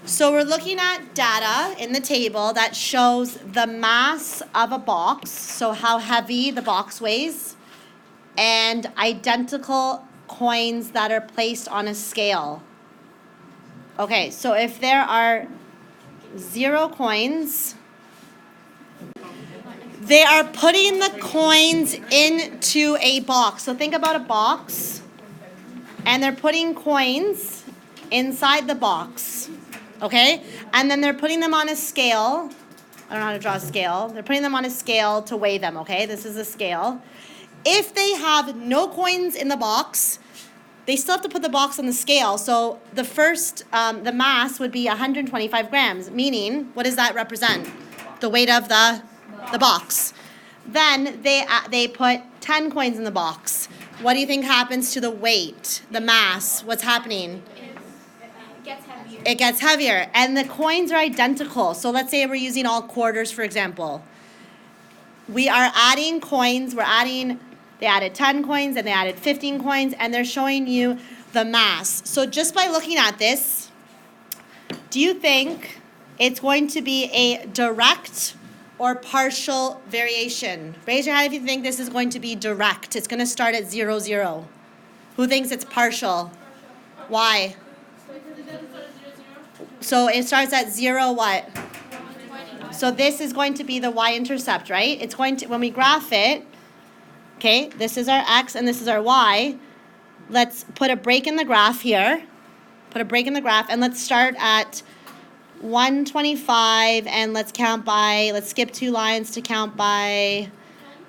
So we're looking at data in the table that shows the mass of a box, so how heavy the box weighs, and identical coins that are placed on a scale. Okay, so if there are 0 coins, they are putting the coins into a box. So think about a box, and they're putting coins inside the box. Okay? And then they're putting them on a scale. I don't know how to draw a scale. They're putting them on a scale to weigh them, okay? This is a scale. If they have no coins in the box, they still have to put the box on the scale. So the first, the mass would be 125 grams, meaning, what does that represent? The weight of the box. Then they put 10 coins in the box. What do you think happens to the weight, the mass? What's happening? It gets heavier, and the coins are identical. So let's say we're using all quarters, for example. We are adding coins. They added 10 coins, and they added 15 coins, and they're showing you the mass. So just by looking at this, do you think it's going to be a direct or partial variation? Raise your hand if you think this is going to be direct. It's going to start at 0, 0. Who thinks it's partial? Why? So it starts at 0 what? So this is going to be the y-intercept, right? It's going to, when we graph it, okay, this is our x and this is our y. Let's put a break in the graph here. Put a break in the graph, and let's start at 125, and let's skip 2 lines to count by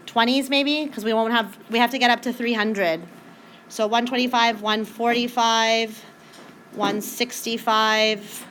20s maybe, because we have to get up to 300. So 125, 145, 165.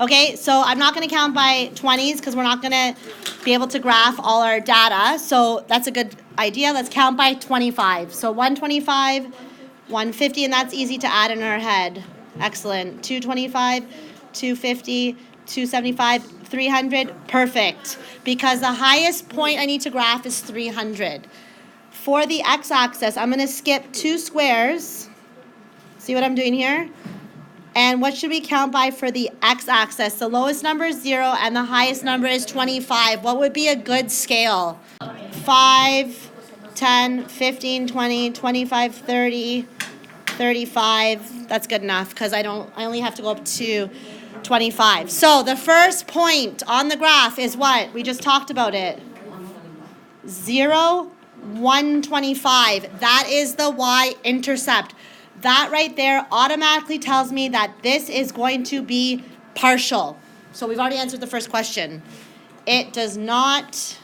Okay, so I'm not going to count by 20s because we're not going to be able to graph all our data. So that's a good idea. Let's count by 25. So 125, 150, and that's easy to add in our head. Excellent. 225, 250, 275, 300. Perfect. Because the highest point I need to graph is 300. For the x-axis, I'm going to skip 2 squares. See what I'm doing here? And what should we count by for the x-axis? The lowest number is 0 and the highest number is 25. What would be a good scale? 5, 10, 15, 20, 25, 30, 35. That's good enough because I only have to go up to 25. So the first point on the graph is what? We just talked about it. 0, 125. That is the y-intercept. That right there automatically tells me that this is going to be partial. So we've already answered the first question. It does not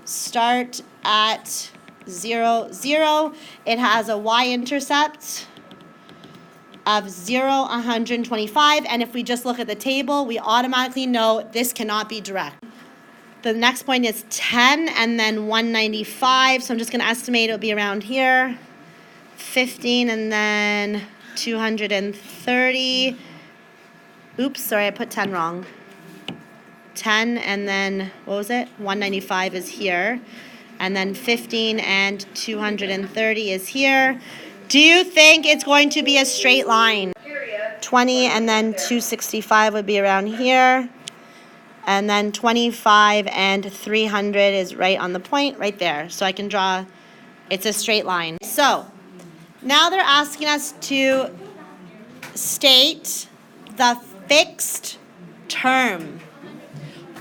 start at 0, 0. It has a y-intercept of 0, 125. And if we just look at the table, we automatically know this cannot be direct. The next point is 10 and then 195. So I'm just going to estimate it'll be around here. 15 and then 230. Oops, sorry, I put 10 wrong. 10 and then, what was it? 195 is here. And then 15 and 230 is here. Do you think it's going to be a straight line? 20 and then 265 would be around here. And then 25 and 300 is right on the point, right there. So I can draw, it's a straight line. So now they're asking us to state the fixed term.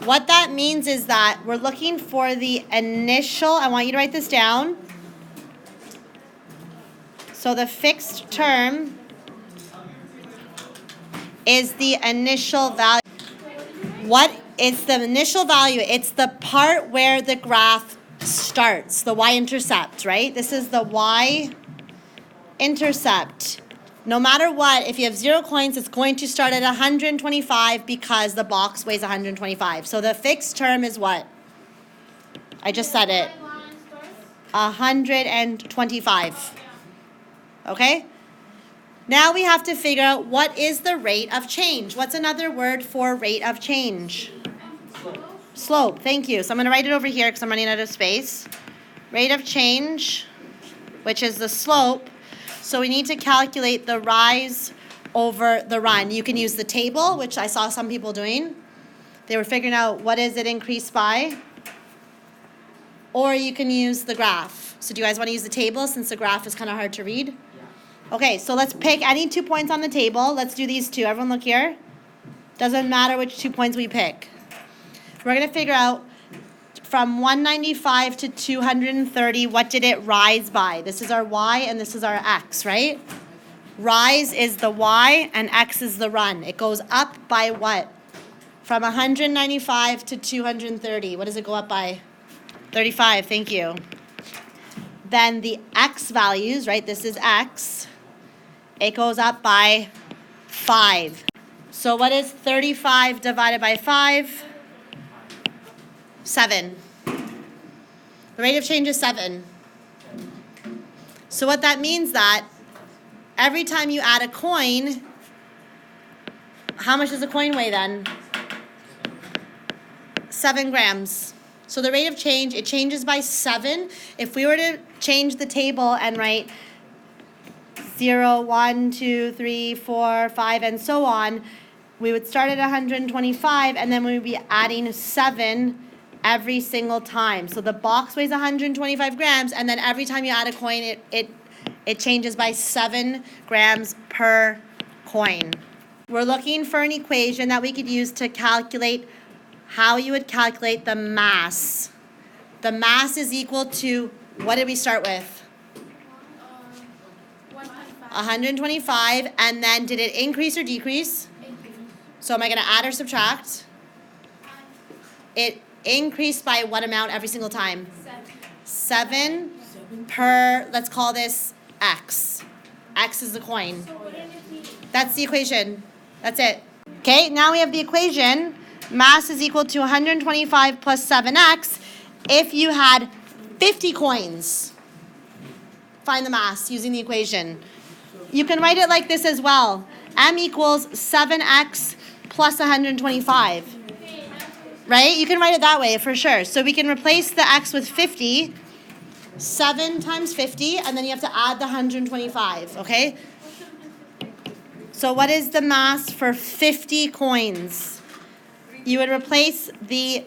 What that means is that we're looking for the initial, I want you to write this down. So the fixed term is the initial value. What is the initial value? It's the part where the graph starts, the y-intercept, right? This is the y-intercept. No matter what, if you have 0 coins, it's going to start at 125 because the box weighs 125. So the fixed term is what? I just said it. 125. Okay? Now we have to figure out what is the rate of change. What's another word for rate of change? Slope. Thank you. So I'm going to write it over here because I'm running out of space. Rate of change, which is the slope. So we need to calculate the rise over the run. You can use the table, which I saw some people doing. They were figuring out what is it increased by. Or you can use the graph. So do you guys want to use the table since the graph is kind of hard to read? Yeah. Okay, so let's pick any 2 points on the table. Let's do these two. Everyone look here. Doesn't matter which 2 points we pick. We're going to figure out from 195 to 230, what did it rise by? This is our y and this is our x, right? Rise is the y and x is the run. It goes up by what? From 195 to 230. What does it go up by? 35, thank you. Then the x values, right? This is x. It goes up by 5. So what is 35 divided by 5? 7. The rate of change is 7. So what that means that every time you add a coin, how much does a coin weigh then? 7 grams. So the rate of change, it changes by 7. If we were to change the table and write 0, 1, 2, 3, 4, 5, and so on, we would start at 125, and then we would be adding 7 every single time. So the box weighs 125 grams, and then every time you add a coin, it changes by 7 grams per coin. We're looking for an equation that we could use to calculate how you would calculate the mass. The mass is equal to, what did we start with? 125, and then did it increase or decrease? So am I going to add or subtract? It increased by what amount every single time? 7 per, let's call this x. X is the coin. That's the equation. That's it. Okay, now we have the equation. Mass is equal to 125 plus 7x. If you had 50 coins, find the mass using the equation. You can write it like this as well. M equals 7x plus 125. Right? You can write it that way for sure. So we can replace the x with 50. 7 times 50, and then you have to add the 125, okay? So what is the mass for 50 coins? You would replace the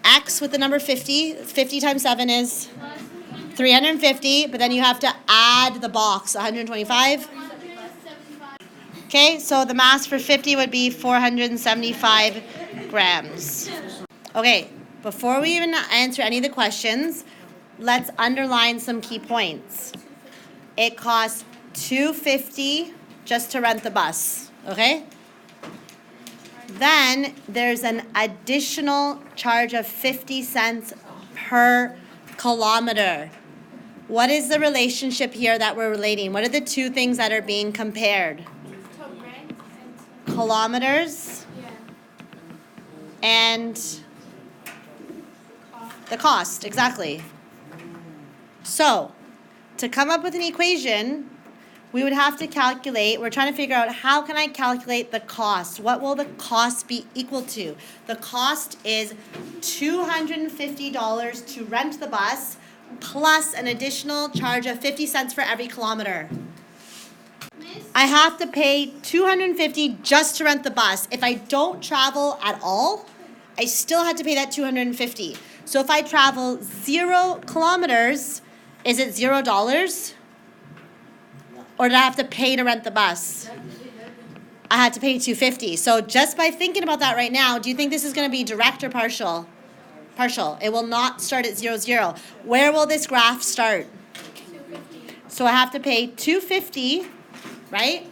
x with the number 50. 50 times 7 is 350, but then you have to add the box, 125. Okay, so the mass for 50 would be 475 grams. Okay, before we even answer any of the questions, let's underline some key points. It costs $2.50 just to rent the bus, okay? Then there's an additional charge of 50 cents per kilometer. What is the relationship here that we're relating? What are the two things that are being compared? Kilometers and the cost, exactly. So, to come up with an equation, we would have to calculate, we're trying to figure out how can I calculate the cost? What will the cost be equal to? The cost is $250 to rent the bus plus an additional charge of 50 cents for every kilometer. I have to pay $250 just to rent the bus. If I don't travel at all, I still had to pay that $250. So if I travel 0 kilometers, is it $0? Or did I have to pay to rent the bus? I had to pay $250. So just by thinking about that right now, do you think this is going to be direct or partial? Partial. It will not start at 0, 0. Where will this graph start? So I have to pay $250, right?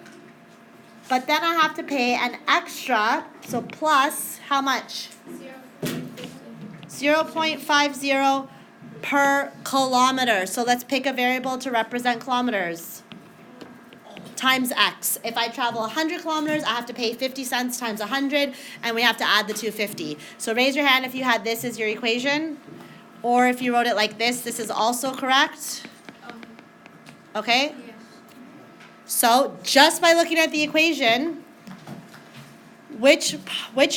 But then I have to pay an extra, so plus how much? 0.50 per kilometer. So let's pick a variable to represent kilometers. Times x. If I travel 100 kilometers, I have to pay 50 cents times 100, and we have to add the 250. So raise your hand if you had this as your equation, or if you wrote it like this is also correct. Okay? So just by looking at the equation, which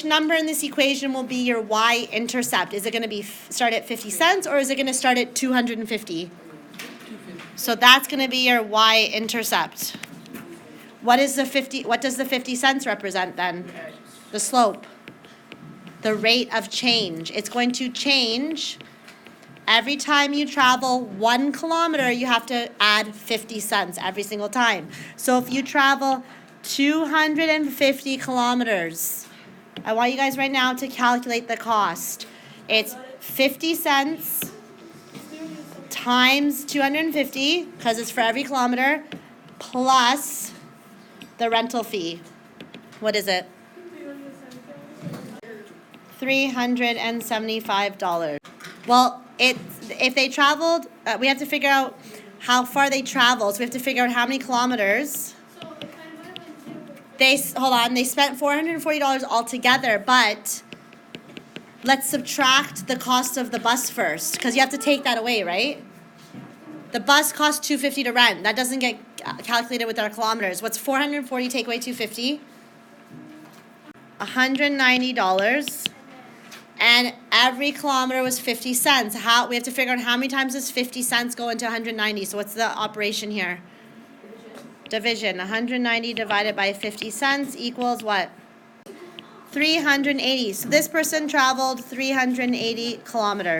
number in this equation will be your y-intercept? Is it going to be start at 50 cents, or is it going to start at 250? So that's going to be your y-intercept. What does the 50 cents represent then? The slope. The rate of change. It's going to change. Every time you travel 1 kilometer, you have to add 50 cents every single time. So if you travel 250 kilometers, I want you guys right now to calculate the cost. It's 50 cents times 250, because it's for every kilometer, plus the rental fee. What is it? $375. Well, if they traveled, we have to figure out how far they traveled. So we have to figure out how many kilometers. They spent $440 altogether, but let's subtract the cost of the bus first, because you have to take that away, right? The bus costs $250 to rent. That doesn't get calculated with our kilometers. What's 440 take away 250? $190. And every kilometer was 50 cents. We have to figure out how many times does 50 cents go into 190. So what's the operation here? Division. 190 divided by 50 cents equals what? 380. So this person traveled 380 kilometers.